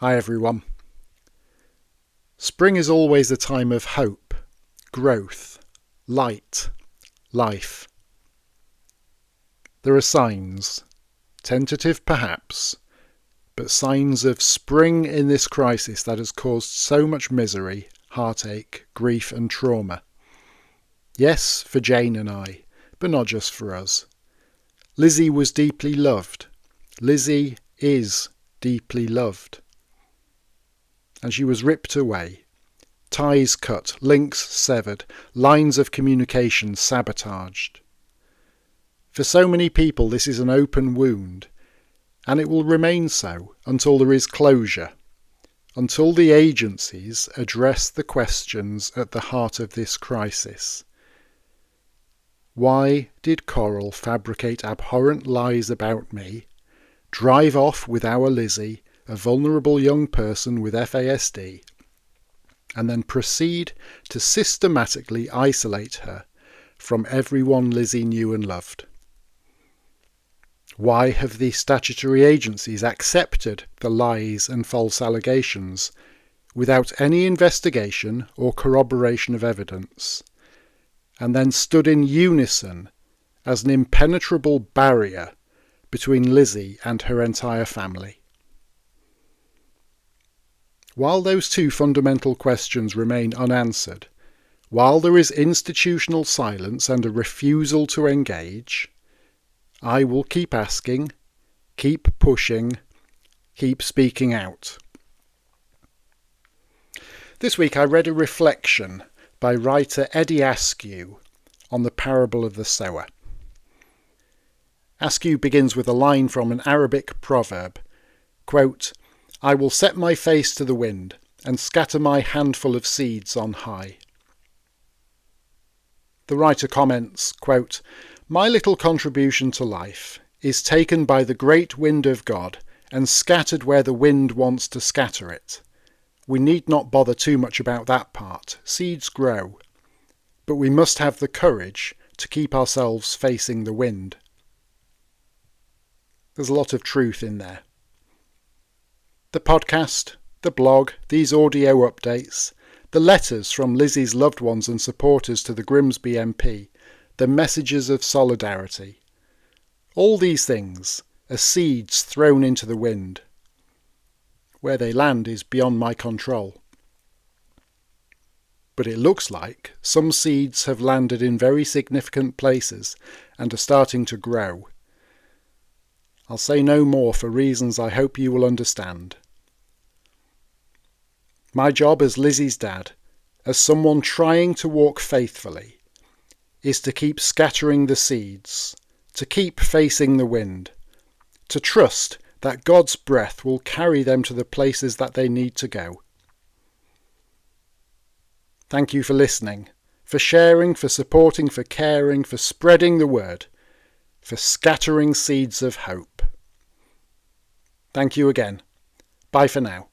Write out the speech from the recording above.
Hi everyone. Spring is always a time of hope, growth, light, life. There are signs, tentative perhaps, but signs of spring in this crisis that has caused so much misery, heartache, grief and trauma. Yes, for Jane and I, but not just for us. Lizzie was deeply loved. Lizzie is deeply loved. And she was ripped away. Ties cut, links severed, lines of communication sabotaged. For so many people this is an open wound, and it will remain so until there is closure, until the agencies address the questions at the heart of this crisis. Why did Coral fabricate abhorrent lies about me, drive off with our Lizzie, a vulnerable young person with FASD, and then proceed to systematically isolate her from everyone Lizzie knew and loved? Why have the statutory agencies accepted the lies and false allegations without any investigation or corroboration of evidence, and then stood in unison as an impenetrable barrier between Lizzie and her entire family? While those two fundamental questions remain unanswered, while there is institutional silence and a refusal to engage, I will keep asking, keep pushing, keep speaking out. This week I read a reflection by writer Eddie Askew on the parable of the sower. Askew begins with a line from an Arabic proverb, quote, "I will set my face to the wind and scatter my handful of seeds on high." The writer comments, quote, "My little contribution to life is taken by the great wind of God and scattered where the wind wants to scatter it. We need not bother too much about that part. Seeds grow. But we must have the courage to keep ourselves facing the wind." There's a lot of truth in there. The podcast, the blog, these audio updates, the letters from Lizzie's loved ones and supporters to the Grimsby MP, the messages of solidarity. All these things are seeds thrown into the wind. Where they land is beyond my control. But it looks like some seeds have landed in very significant places and are starting to grow. I'll say no more for reasons I hope you will understand. My job as Lizzie's dad, as someone trying to walk faithfully, is to keep scattering the seeds, to keep facing the wind, to trust that God's breath will carry them to the places that they need to go. Thank you for listening, for sharing, for supporting, for caring, for spreading the word, for scattering seeds of hope. Thank you again. Bye for now.